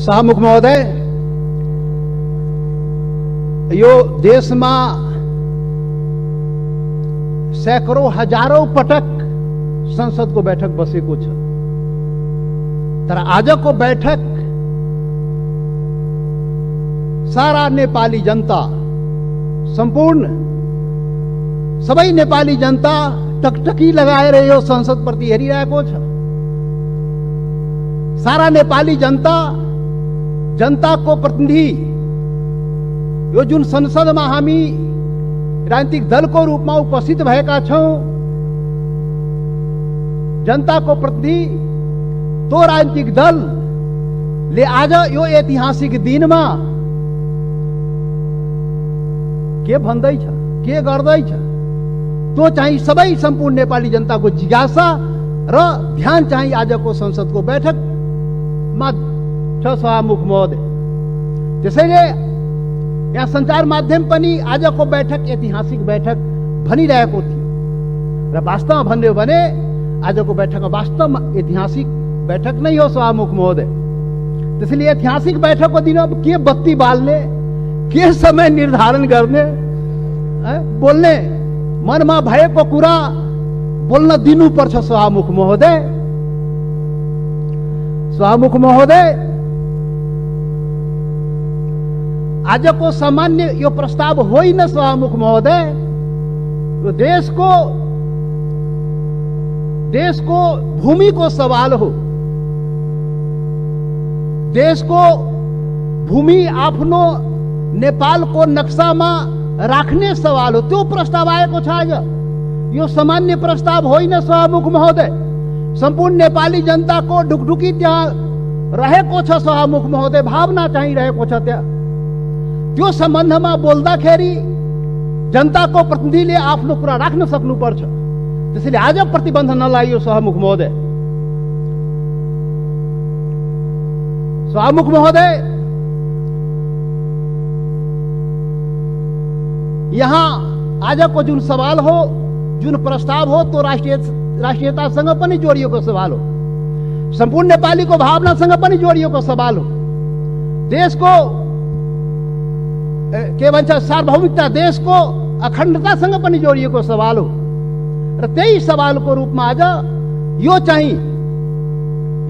સહમુખ મહોદય, यो देश में सैकड़ों हजारों पटक संसद को बैठक बसे को छ, तर आज को बैठक सारा नेपाली जनता, संपूर्ण सबै नेपाली जनता टकटकी लगाए रहे हो संसद प्रति हेरिरहेको छ। सारा नेपाली जनता, जनता को प्रतिनिधि यो जुन संसद में हामी राजनीतिक दल को रूप में उपस्थित भएका छौं, जनता को प्रतिनिधि तो राजनीतिक दल ले आज यो ऐतिहासिक दिन में के भन्दैछ, के गर्दैछ, तो चाहिँ सबै संपूर्ण नेपाली जनता को जिज्ञासा र ध्यान चाहिँ आज को संसद को बैठक में छ सभामुख महोदय। त्यसैले यहाँ संचार माध्यम पनि आजको बैठक ऐतिहासिक बैठक भनिरहेको थियो र वास्तवमा भन्यो भने आजको बैठक वास्तवमा ऐतिहासिक बैठक नै हो सभामुख महोदय। त्यसैले ऐतिहासिक बैठकको दिन अब के बत्ती बाल्ने, के समय निर्धारण गर्ने, बोल्ने मनमा भएको कुरा बोल्न दिनुपर्छ सभामुख महोदय। सभामुख महोदय, आज को सामान्य यो प्रस्ताव होइन सभामुख महोदय, यो देश को भूमि को सवाल हो। देश को भूमि आफ्नो नेपाल को नक्शा में राख्ने सवाल हो, त्यो प्रस्ताव आएको छ आज। यो सामान्य प्रस्ताव होइन सभामुख महोदय। संपूर्ण नेपाली जनता को ढुकढुकी त्यहाँ रहेको छ सभामुख महोदय, भावना चाहिँ रहेको छ त्यहाँ। त्यो सम्बन्धमा बोल्दाखेरि जनताको प्रतिनिधिले आफ्नो कुरा राख्न सक्नुपर्छ। त्यसैले आज प्रतिबन्ध नलागियो सभामुख महोदय। सभामुख महोदय, यहाँ आजको जुन सवाल हो, जुन प्रस्ताव हो, तो राष्ट्रियतासँग पनि जोडिएको सवाल हो, सम्पूर्ण नेपालीको भावनासँग पनि जोडिएको सवाल हो। देशको के भन्छ सार्वभौमिकता, देशको अखण्डतासँग पनि जोडिएको सवाल हो र त्यही सवालको रूपमा आज यो चाहिँ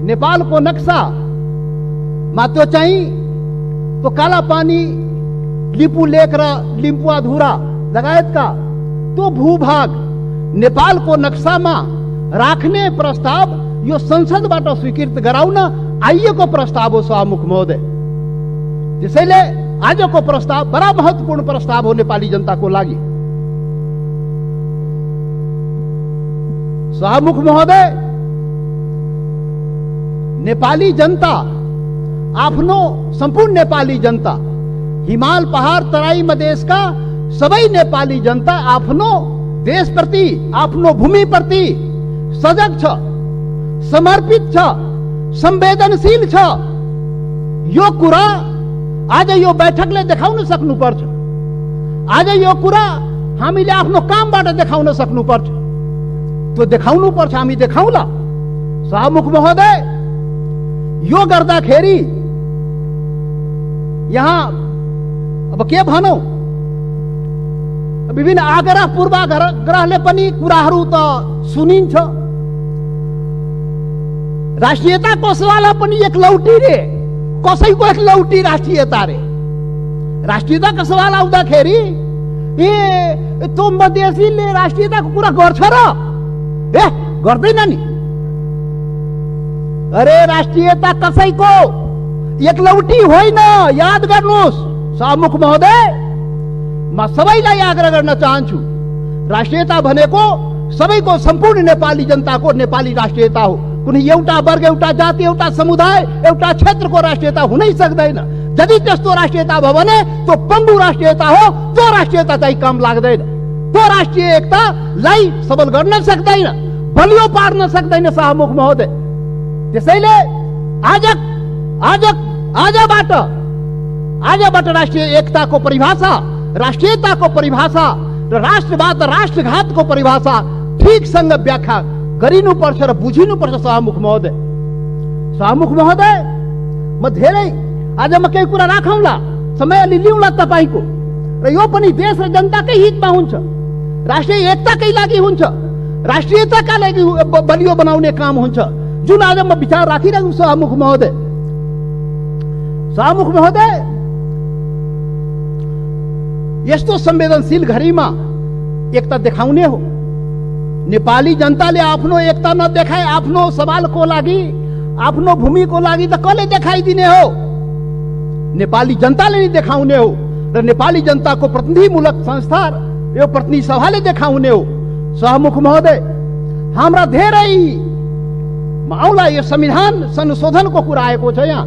नेपालको नक्सामा त्यो चाहिँ तो कालापानी, लिपु लेक र लिम्पुवाधुरा लगायतका त्यो भूभाग नेपालको नक्सामा राख्ने प्रस्ताव यो संसदबाट स्वीकृत गराउन आइएको प्रस्ताव हो सभामुख महोदय। त्यसैले आजको प्रस्ताव बड़ा महत्वपूर्ण प्रस्ताव हो नेपाली जनता को लागि। सभामुख महोदय, नेपाली जनता आफ्नो, संपूर्ण नेपाली जनता, हिमाल पहाड़ तराई मधेश का सबै नेपाली जनता आफ्नो देश प्रति, आफ्नो भूमि प्रति सजग छ, समर्पित छ, संवेदनशील छ। यो कुरा आज यो बैठकले देखाउन सक्नुपर्छ। आज यो कुरा हामीले आफ्नो कामबाट देखाउन सक्नुपर्छ। त्यो देखाउनुपर्छ, हामी देखाउला। सभामुख महोदय, यो गर्दाखेरि यहाँ अब के भनौं, विभिन्न आग्रह पूर्वाग्रहले पनि कुराहरू त सुनिन्छ। राष्ट्रियताको सवाल पनि एक लौटी रे, कसैको एक लौटी राष्ट्रियता रे। राष्ट्रियताको सवाल आउँदाखेरि ए त्यो मधेसीले राष्ट्रियताको कुरा गर्छ र? गर्दैन नि। अरे राष्ट्रियता कसैको एक लौटी होइन, याद गर्नुहोस् सभामुख महोदय। म सबैलाई आग्रह गर्न चाहन्छु, राष्ट्रियता भनेको सबैको, संपूर्ण नेपाली जनताको नेपाली राष्ट्रियता हो। कुनै एउटा वर्ग, एउटा जाति, एउटा समुदाय, एउटा क्षेत्रको राष्ट्रियता हुनै सक्दैन। यदि त्यस्तो राष्ट्रियता भयो भने त्यो पङ्गु राष्ट्रियता हो। त्यो राष्ट्रियता चाहिँ काम लाग्दैन। त्यो राष्ट्रिय एकतालाई सबल गर्न सक्दैन, बलियो पार्न सक्दैन सभामुख महोदय। त्यसैले आजबाट राष्ट्रिय एकताको परिभाषा, राष्ट्रियताको परिभाषा र राष्ट्रवाद, राष्ट्रघातको परिभाषा ठीकसँग व्याख्या गरिनुपर्छ र बुझिनुपर्छ सभामुख महोदय। सभामुख महोदय, म धेरै आज म केही कुरा राखौँला, समय अलि लिउँला तपाईँको, र यो पनि देश र जनताकै हितमा हुन्छ, राष्ट्रिय एकताकै लागि हुन्छ, राष्ट्रियताका लागि बलियो बनाउने काम हुन्छ, जुन आज म विचार राखिरहेको सभामुख महोदय। सभामुख महोदय, यस्तो संवेदनशील घडीमा एकता देखाउने हो। नेपाली जनताले आफ्नो एकता नदेखाए आफ्नो सवालको लागि, आफ्नो भूमिको लागि त कसले देखाइदिने हो? नेपाली जनताले नै देखाउने हो, र नेपाली जनताको प्रतिनिधिमूलक संस्था यो प्रतिनिधि सभाले देखाउने हो। सभामुख महोदय, हाम्रा धेरै आउला यो संविधान संशोधनको कुरा आएको छ। यहाँ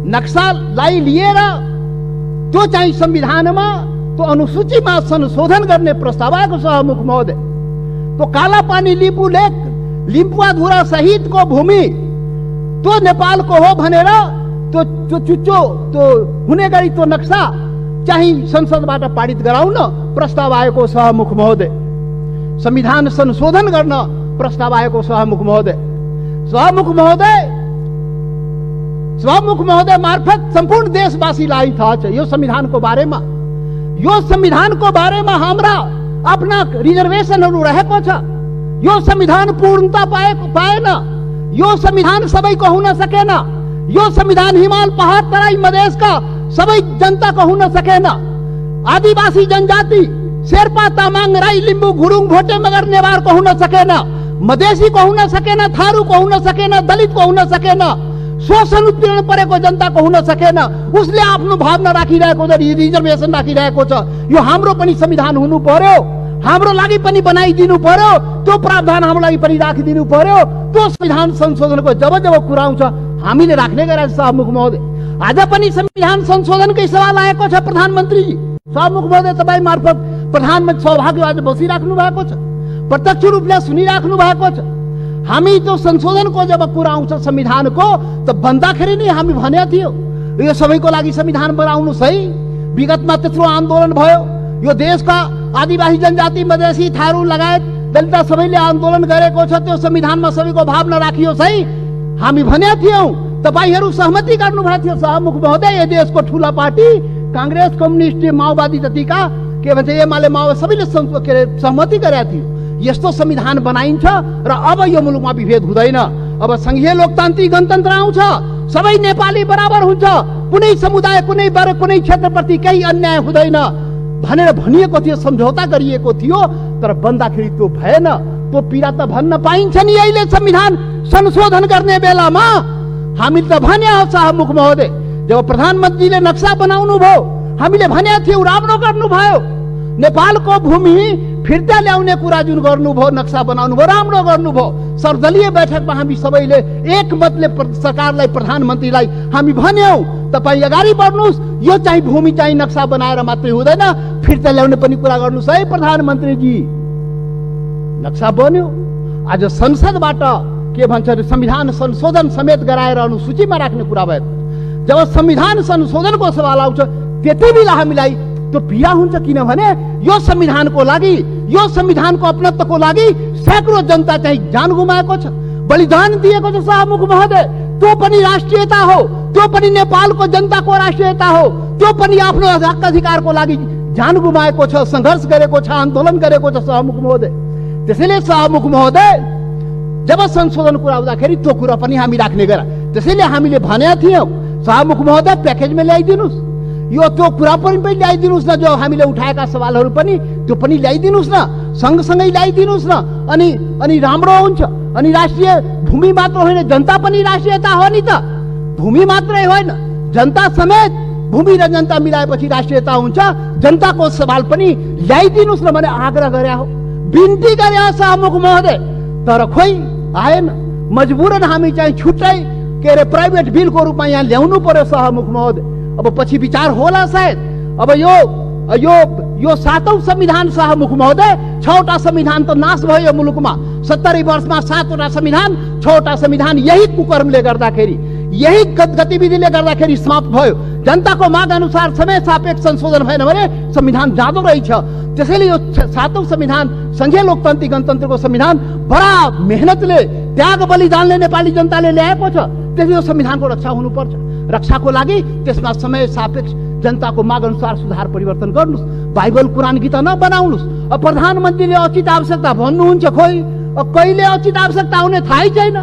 नक्सालाई लिएर त्यो चाहिँ संविधानमा त्यो अनुसूचीमा संशोधन गर्ने प्रस्ताव आएको सभामुख महोदय। तो काला पानी लिम्बू लेक, लिम्पुवाधुरा सहितको भूमि त्यो नेपालको हो भनेर त्यो चुच्चो त्यो हुने गरी त्यो नक्सा चाहिँ संसदबाट पारित गराउन प्रस्ताव आएको सभामुख महोदय। संविधान संशोधन गर्न प्रस्ताव आएको सभामुख महोदय। सभामुख महोदय मार्फत सम्पूर्ण देशवासीलाई थाहा छ यो संविधानको बारेमा। यो संविधानको बारेमा हाम्रा आफ्ना रिजर्वेसनहरू रहेको छ। यो संविधान पूर्णता पाएन। यो संविधान सबैको हुन सकेन। यो संविधान हिमाल पहाड तराई मधेसका सबै जनताको हुन सकेन। आदिवासी जनजाति शेर्पा तामाङ राई लिम्बू गुरुङ भोटे मगर नेवारको हुन सकेन। मधेसीको हुन सकेन, थारूको हुन सकेन, दलितको हुन सकेन, शोषण उत्पीडन परेको जनताको हुन सकेन। उसले आफ्नो भावना राखिरहेको छ, रिजर्वेसन राखिरहेको छ। यो हाम्रो पनि संविधान हुनु पर्यो, हाम्रो लागि पनि बनाइदिनु पर्यो, त्यो प्रावधान हाम्रो लागि पनि राखिदिनु पर्यो। त्यो संविधान संशोधनको जब जब कुरा आउँछ हामीले राख्ने गरेका सभामुख महोदय। आज पनि संविधान संशोधनकै सवाल आएको छ प्रधानमन्त्रीजी। सभामुख महोदय, तपाईँ मार्फत प्रधानमन्त्री सौभाग्य आज बसिराख्नु भएको छ, प्रत्यक्ष रूपले सुनिराख्नु भएको छ। हामी त्यो संशोधनको जब कुरा आउँछ संविधानको त भन्दाखेरि नै हामी भनेको थियौँ यो सबैको लागि संविधान बनाउनुहोस् है। विगतमा त्यत्रो आन्दोलन भयो, यो देशका आदिवासी जनजाति मधेसी थारू लगायत दलित सबैले आन्दोलन गरेको छ। त्यो संविधानमा सबैको भावना राखियोस् है हामी भनेका थियौँ। तपाईँहरू सहमति गर्नुभएको थियो सभामुख महोदय। यो देशको ठुला पार्टी कांग्रेस, कम्युनिस्ट, माओवादी जतिका के भन्छ एमाले माओवादी सबैले सहमति गरेका थियो यस्तो संविधान बनाइन्छ र अब यो मुलुकमा विभेद हुँदैन। अब संघीय लोकतान्त्रिक गणतन्त्र आउँछ, सबै नेपाली बराबर हुन्छ, कुनै समुदाय, कुनै वर्ग, कुनै क्षेत्रप्रति केही अन्याय हुँदैन भनेर भनिएको थियो, सम्झौता गरिएको थियो। तर बन्दाखेरि त्यो भएन। त्यो पीडा त भन्न पाइन्छ नि अहिले संविधान संशोधन गर्ने बेलामा। हामीले त भने हो सभामुख महोदय, जब प्रधानमन्त्रीले नक्सा बनाउनु भयो हामीले भनेको थियौँ राम्रो गर्नुभयो। नेपालको भूमि फिर्ता ल्याउने कुरा जुन गर्नुभयो, नक्सा बनाउनु भयो, राम्रो गर्नुभयो। सर्वदलीय बैठकमा हामी सबैले एकमतले सरकारलाई, प्रधानमन्त्रीलाई हामी भन्यौँ तपाईँ अगाडि बढ्नुहोस्, यो चाहिँ भूमि चाहिँ नक्सा बनाएर मात्रै हुँदैन, फिर्ता ल्याउने पनि कुरा गर्नुहोस् है प्रधानमन्त्रीजी। नक्सा बन्यो। आज संसदबाट के भन्छ संविधान संशोधन समेत गराएर अनुसूचीमा राख्ने कुरा भयो। जब संविधान संशोधनको सवाल आउँछ त्यति बेला हामीलाई त्यो पीडा हुन्छ, किनभने यो संविधानको लागि, यो संविधानको अपनत्वको लागि सैकड़ों जनता चाहिँ जान गुमाएको छ, बलिदान दिएको छ सभामुख महोदय। त्यो पनि राष्ट्रियता हो, त्यो पनि नेपालको जनताको राष्ट्रियता हो, त्यो पनि आफ्नो हक अधिकारको लागि जान गुमाएको छ, संघर्ष गरेको छ, आन्दोलन गरेको छ सभामुख महोदय। त्यसैले सभामुख महोदय जब संशोधन कुरा आउँदाखेरि त्यो कुरा पनि हामी राख्ने गरा। त्यसैले हामीले भनेका थियौँ सभामुख महोदय प्याकेजमा ल्याइदिनुहोस्, यो त्यो कुरा पनि ल्याइदिनुहोस् न, जो हामीले उठाएका सवालहरू पनि त्यो पनि ल्याइदिनुहोस् न, सँगसँगै ल्याइदिनुहोस् न। अनि राम्रो हुन्छ। अनि राष्ट्रिय भूमि मात्र होइन, जनता पनि राष्ट्रियता हो नि त। भूमि मात्रै होइन, जनता समेत, भूमि र जनता मिलाएपछि राष्ट्रियता हुन्छ। जनताको सवाल पनि ल्याइदिनुहोस् न भने आग्रह गरे हो, बिन्ती गरे हो सभामुख महोदय। तर खोइ आएन। मजबुरन हामी चाहिँ छुट्टै के अरे प्राइभेट बिलको रूपमा यहाँ ल्याउनु पर्यो सभामुख महोदय। अब पछि विचार होला सायद। अब यो सातौं संविधान सभामुख महोदय, 6वटा संविधान त नाश भयो यो मुलुकमा। 70 वर्षमा 7वटा संविधान, 6वटा संविधान यही कुकर्मले गर्दाखेरि यही गतिविधिले गर्दाखेरि समाप्त भयो। जनताको माग अनुसार समय सापेक्ष संशोधन भएन भने संविधान जाँदो रहेछ। त्यसैले यो 7औं संविधान संघीय लोकतान्त्रिक गणतन्त्रको संविधान बडा मेहनतले त्याग बलिदानले नेपाली जनताले ल्याएको छ। त्यसले यो संविधानको रक्षा हुनुपर्छ। रक्षाको लागि त्यसमा समय सापेक्ष जनताको माग अनुसार सुधार परिवर्तन गर्नुस्। बाइबल कुरान गीता नबनाउनुस्। अब प्रधानमन्त्रीले उचित आवश्यकता भन्नुहुन्छ, खोइ कहिले उचित आवश्यकता हुने थाहै छैन।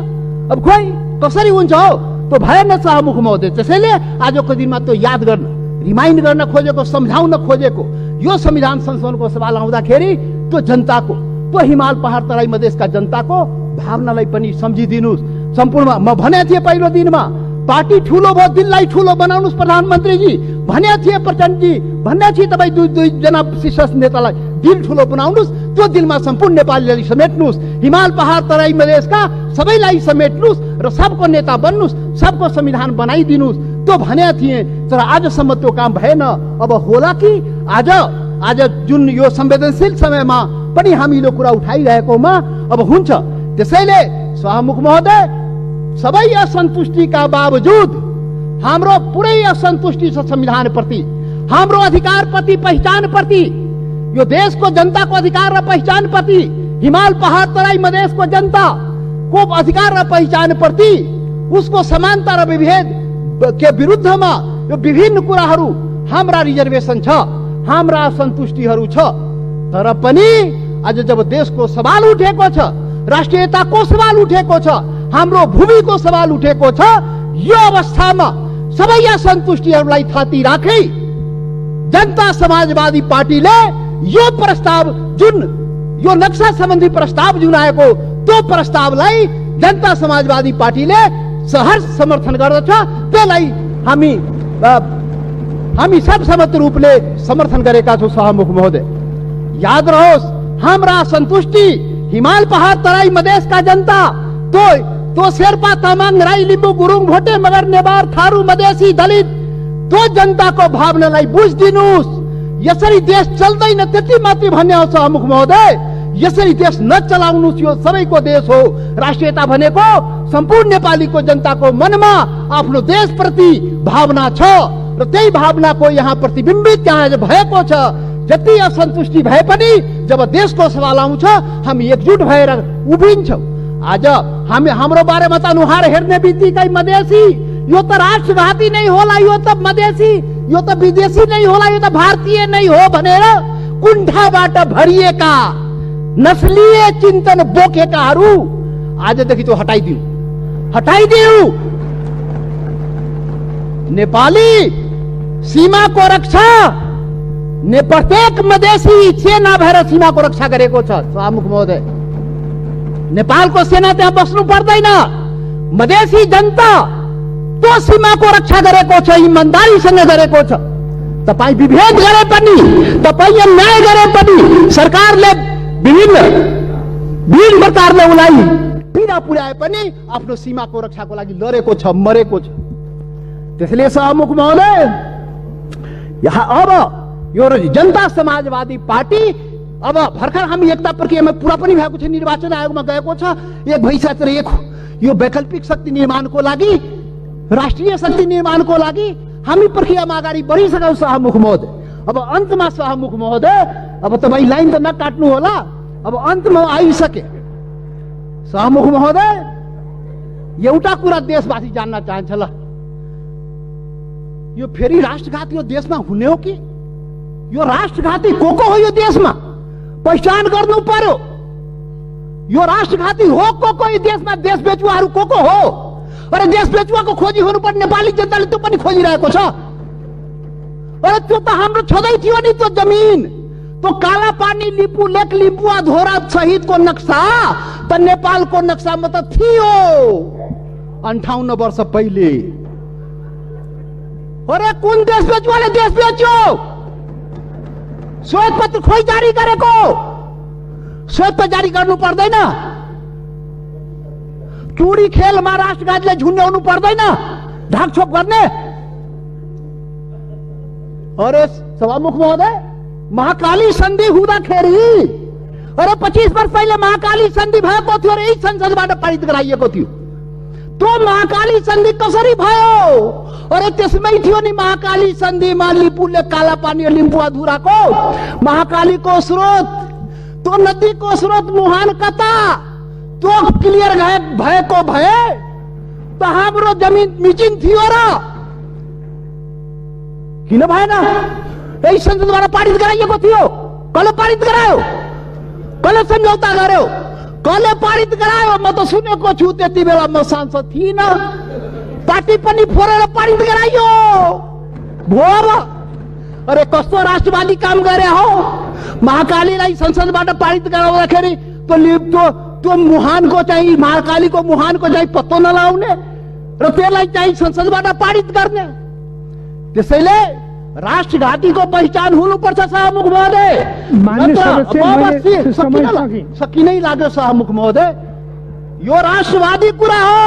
अब खोइ कसरी हुन्छ हो, त्यो भएन शाहमुख महोदय। त्यसैले आजको दिनमा त्यो याद गर्न, रिमाइन्ड गर्न खोजेको, सम्झाउन खोजेको यो संविधान संशोधनको सवाल आउँदाखेरि त्यो जनताको, त्यो हिमाल पहाड तराई मधेसका जनताको भावनालाई पनि सम्झिदिनुस्। सम्पूर्ण म भने थिएँ पहिलो दिनमा, पार्टी ठुलो भयो, दिललाई ठुलो बनाउनुस् प्रधानमन्त्रीजी भने थिए, प्रचण्डजी भन्ने थिए। तपाईँ दुईजना शीर्ष नेतालाई दिल ठुलो बनाउनुस्। त्यो दिलमा सम्पूर्ण नेपालीलाई समेट्नुस्। हिमाल पहाड तराई मधेसका सबैलाई समेट्नुस् र सबको नेता बन्नुस्, सबको संविधान बनाइदिनुस्। त्यो भने थिए, तर आजसम्म त्यो काम भएन। अब होला कि आज जुन यो संवेदनशील समयमा पनि हामी यो कुरा उठाइरहेकोमा अब हुन्छ। त्यसैले शाहमुख महोदय, सबै असन्तुष्टिका बावजुद हाम्रो पुरै असन्तुष्टि छ संविधान प्रति, हाम्रो अधिकार प्रति, पहिचान प्रति, यो देशको जनताको अधिकार र पहिचान प्रति, हिमाल पहाड तराई मधेसको जनता को अधिकार र पहिचान प्रति, उसको समानता र विभेद के विरुद्धमा यो विभिन्न कुराहरू हाम्रा रिजर्भेसन छ, हाम्रा असन्तुष्टिहरू छ। तर पनि आज जब देशको सवाल उठेको छ, राष्ट्रियताको सवाल उठेको छ, हाम्रो भूमिको सवाल उठेको छ, यो अवस्थामा सबै असन्तुष्टिहरूलाई थाती राखी जनता समाजवादी पार्टीले यो प्रस्ताव, जुन यो नक्सा सम्बन्धी प्रस्ताव जुन आएको, त्यो प्रस्तावलाई जनता समाजवादी पार्टीले सहर्ष समर्थन गर्दछ। त्यसलाई हामी सर्वसम्मत रूपले समर्थन गरेका छौँ। शाहमुख महोदय, याद रहोस्, हाम्रा असन्तुष्टि हिमाल पहाड तराई मधेसका जनता, तो शेर्पा तामाङ राई लिम्बू गुरुङ भोटे मगर नेवार थारू मधेसी दलित, त्यो जनताको भावनालाई बुझिदिनुस्। यसरी देश चल्दैन त्यति मात्रै भन्ने हो शाहमुख महोदय। यसरी देश नचलाउनुस्, यो सबैको देश हो। राष्ट्रियता भनेको सम्पूर्ण नेपालीको जनताको मनमा आफ्नो देशप्रति भावना छ र त्यही भावनाको यहाँ प्रतिबिम्बित यहाँ भएको छ। जति असन्तुष्टि भए पनि जब देशको सवाल आउँछ हामी एकजुट भएर उभिन्छौँ। आज हाम्रो बारेमा त अनुहार हेर्ने बित्तिकै मधेसी, यो त राष्ट्रघाती नै होला, यो त मधेसी, यो त विदेशी नै होला, यो त भारतीय नै हो भनेर कुण्ठाबाट भरिएका नस्लीय चिन्तन बोकेकाहरू आजदेखि त्यो हटाइदिऊ। नेपाली सीमाको रक्षा प्रत्येक मधेसी सेना भएर सीमाको रक्षा गरेको छ। शाहमुख महोदय, नेपालको सेना त्यहाँ बस्नु पर्दैन। मधेसी जनता त्यो सीमाको रक्षा गरेको छ, इमानदारीसँग गरेको छ। तपाईँ विभेद गरे पनि, तपाईँ अन्याय गरे पनि, सरकारले विभिन्न प्रकारले उसलाई पीडा पुर्याए पनि आफ्नो सीमाको रक्षाको लागि लडेको छ, मरेको छ। त्यसैले शाहमुख महोदय, यहाँ अब यो जनता समाजवादी पार्टी अब भर्खर हामी एकता प्रक्रियामा पुरा पनि भएको छ, निर्वाचन आयोगमा गएको छ, एक भइसकेर एक यो वैकल्पिक शक्ति निर्माणको लागि, राष्ट्रिय शक्ति निर्माणको लागि हामी प्रक्रियामा अगाडि बढिसक्यौँ। शाहमुख महोदय, अब अन्तमा शाहमुख महोदय, अब तपाईँ लाइन त नकाट्नु होला, अब अन्तमा आइसके। शाहमुख महोदय, एउटा कुरा देशवासी जान्न चाहन्छ, ल यो फेरि राष्ट्रघाती यो देशमा हुने हो कि? यो राष्ट्रघाती को हो यो देशमा? पहिचान गर्नु पर्यो। यो राष्ट्रघाती हो को यो देशमा? देश बेचुवाहरू को हो? अरे देश बेचुवाको खोजी हुनुपर्ने नेपाली जनताले त्यो पनि खोजिरहेको छ। अरे त्यो त हाम्रो छँदै थियो नि, त्यो जमिन, त्यो काला पानी लिपु लेक लिम्बुवा धोरा सहितको नक्सा त नेपालको नक्सामा त थियो 58 वर्ष पहिले। अरे कुन देश बेचुवाले देश बेच्यो? श्वेत पत्र खोइ जारी गरेको? श्वेत पत्र जारी गर्नु पर्दैन? टुडी खेलमा राष्ट्रघातीले झुन्ड्याउनु पर्दैन? ढाकछोप गर्ने? अरे सभामुख महोदय, महाकाली सन्धि हुँदाखेरि, अरे 25 वर्ष पहिले महाकाली सन्धि भएको थियो र यही संसदबाट पारित गराइएको थियो। तो महाकाली संधि कसरी भयो? अरे त्यसमै थियो नि महाकाली सन्धिमा लिपुले काला पानी लिम्बू अधुराको महाकाली को स्रोत, तो नदी को स्रोत मुहान कता, तो क्लियर भएको भए त हाम्रो जमिन मिचिन थियो र किन भएन? यही संसदबाट पारित गराइएको थियो। कसले पारित गरायो? कसले सम्झौता गर्यो? कसले पारित गरायो? म त सुनेको छु, त्यति बेला म सांसद थिइन, पार्टी पनि फोरेर पारित गराइयो भयो। अरे कस्तो राष्ट्रवादी काम गरे हो? महाकालीलाई संसदबाट पारित गराउँदाखेरि त्यो मुहानको चाहिँ महाकालीको मुहानको चाहिँ पत्तो नलाउने र त्यसलाई चाहिँ संसदबाट पारित गर्ने। त्यसैले राष्ट्रघातीको पहिचान हुनुपर्छ सभामुख महोदय। सकिनै लाग्यो सभामुख महोदय, यो राष्ट्रवादी कुरा हो,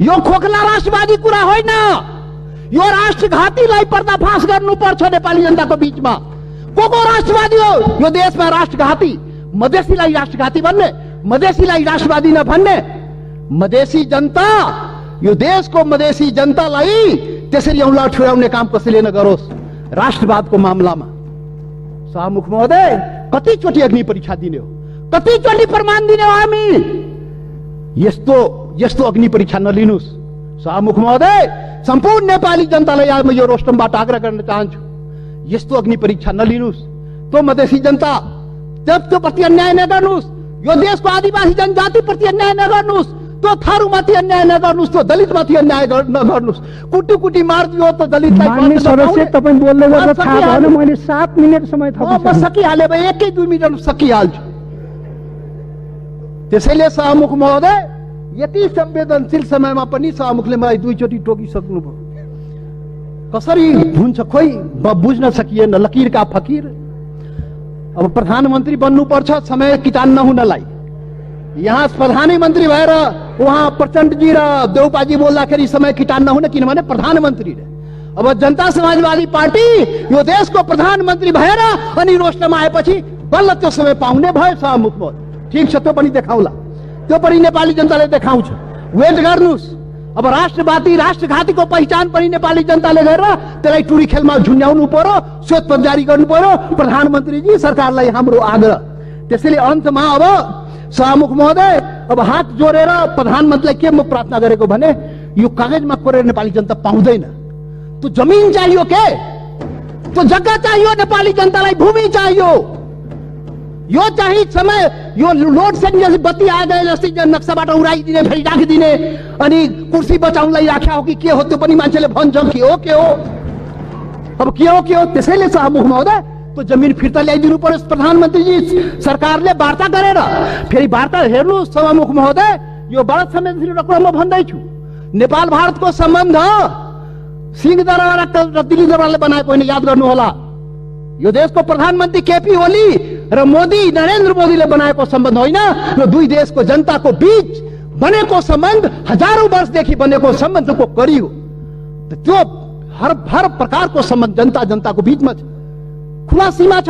यो खोखला राष्ट्रवादी कुरा होइन। यो राष्ट्रघातीलाई पर्दाफास गर्नुपर्छ नेपाली जनताको बीचमा। को राष्ट्रवादी हो यो देशमा? राष्ट्रघाती मधेसीलाई राष्ट्रघाती भन्ने, मधेसीलाई राष्ट्रवादी नभन्ने। मधेसी जनता, यो देशको मधेसी जनतालाई त्यसरी औँला ठुर्याउने काम कसैले नगरोस् राष्ट्रवादको मामलामा। सभामुख महोदय, कतिचोटि अग्नि परीक्षा दिने हो, कतिचोटि प्रमाण दिने हो हामी? यस्तो अग्नि परीक्षा नलिनुस् सभामुख महोदय। सम्पूर्ण नेपाली जनतालाई आज म यो रोस्टमबाट आग्रह गर्न चाहन्छु, यस्तो अग्नि परीक्षा नलिनुस्। तो मधेसी जनता त्यो प्रति अन्याय नगर्नुस्, यो देशको आदिवासी जनजाति प्रति अन्याय नगर्नुस्, तो थारूमाथि अन्याय नगर्नुस्, तो दलितमाथि अन्याय नगर्नुस्। कुटी कुटी मारिदियो त दलितलाई। माननीय सदस्य, तपाईं बोल्दै गर्दा थाहा भएन, मैले 7 मिनेट समय थपिसकेँ। म सकिहाले भए 1-2 मिनेट सकिहाल्छु। त्यसैले सभामुख महोदय, यति संवेदनशील समयमा पनि सभामुखले मलाई 2 चोटि टोकिसक्नुभयो। कसरी हुन्छ खोइ बुझ्न सकिएन, लकीर का फकीर। अब प्रधानमन्त्री बन्नुपर्छ समय किटान नहुनलाई। यहाँ प्रधानमन्त्री भएर उहाँ प्रचण्डजी र देउपाजी बोल्दाखेरि समय किटान नहुन, किनभने प्रधानमन्त्री रे। अब जनता समाजवादी पार्टी यो देशको प्रधानमन्त्री भएर अनि रोस्टरमा आएपछि बल्ल त्यो समय पाउने भयो सभामुख महोदय। ठिक छ, त्यो पनि देखाउला, त्यो पनि नेपाली जनताले देखाउँछ। वेट गर्नुस्। अब राष्ट्रवादी राष्ट्रघातीको पहिचान पनि नेपाली जनताले गरेर त्यसलाई टुरी खेलमा झुन्ड्याउनु पर्यो, श्वेतपत्र जारी गर्नु पर्यो प्रधानमन्त्रीजी सरकारलाई हाम्रो आग्रह। त्यसैले अन्तमा अब सभामुख महोदय, अब हात जोडेर प्रधानमन्त्रीलाई के म प्रार्थना गरेको भने, यो कागजमा कोरेर नेपाली जनता पाउँदैन। त्यो जमिन चाहियो के, त्यो जग्गा चाहियो नेपाली जनतालाई, भूमि चाहियो। यो चाहिँ समय, यो लोड सेडिङ जस्तै बत्ती आए जस्तै नक्साबाट उडाइदिने फेरि राखिदिने अनि कुर्सी बचाउनलाई राख्या हो कि के हो त्यो पनि मान्छेले भन्छ। के हो अब के हो? त्यसैले सभामुख महोदय, तो जमिन फिर्ता ल्याइदिनु पर्यो प्रधानमन्त्रीजी सरकारले वार्ता गरेर। फेरि वार्ता हेर्नु सभामुख महोदय, यो बडा संवेदनशील कुरा म भन्दैछु। नेपाल भारतको सम्बन्ध सिंहदरबार र दिल्ली दरबारले बनाएको होइन, याद गर्नु होला। यो देशको प्रधानमन्त्री केपी ओली र मोदी, नरेन्द्र मोदीले बनाएको सम्बन्ध होइन, यो दुई देशको जनताको बीच बनेको सम्बन्ध, हजारौं वर्षदेखि बनेको सम्बन्धको कडी हो। त्यो हर प्रकारको सम्बन्ध जनताको बीचमा छ, खुला सीमा छ।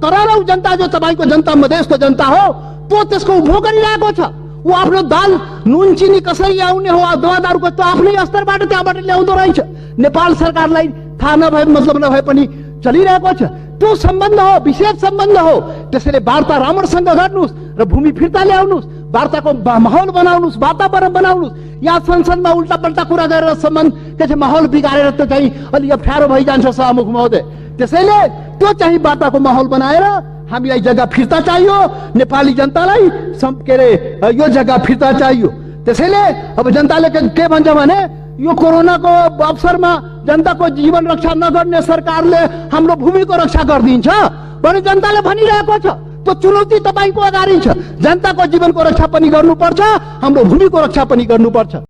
करोडौं जनता जो तपाईको जनता मधेसको जनता हो, त्यो त्यसको उपभोग गरिरहेको छ। ऊ आफ्नो दाल नुन चिनी कसरी आउने हो, दवादारको त्यो आफ्नै स्तरबाट त्यहाँबाट ल्याउँदो रहेछ। नेपाल सरकारलाई थाहा नभए मतलब नभए पनि चलिरहेको छ। त्यो सम्बन्ध हो, विशेष सम्बन्ध हो। त्यसैले वार्ता राम्रोसँग गर्नुस् र भूमि फिर्ता ल्याउनुस्, वार्ताको माहौल बनाउनुस्, वातावरण बनाउनुस्। यहाँ संसदमा उल्टा पल्टा कुरा गरेर सम्बन्ध के माहौल बिगारेर त्यो चाहिँ अलि अप्ठ्यारो भइजान्छ सभामुख महोदय। त्यसैले त्यो चाहिँ वार्ताको माहौल बनाएर हामीलाई जग्गा फिर्ता चाहियो, नेपाली जनतालाई के अरे यो जग्गा फिर्ता चाहियो। त्यसैले अब जनताले के भन्छ भने, यो कोरोनाको अवसरमा जनताको जीवन रक्षा नगर्ने सरकारले हाम्रो भूमिको रक्षा गरिदिन्छ भने जनताले भनिरहेको छ। त्यो चुनौती तपाईको अगाडि छ। जनताको जीवनको रक्षा पनि गर्नुपर्छ, हाम्रो भूमिको रक्षा पनि गर्नुपर्छ।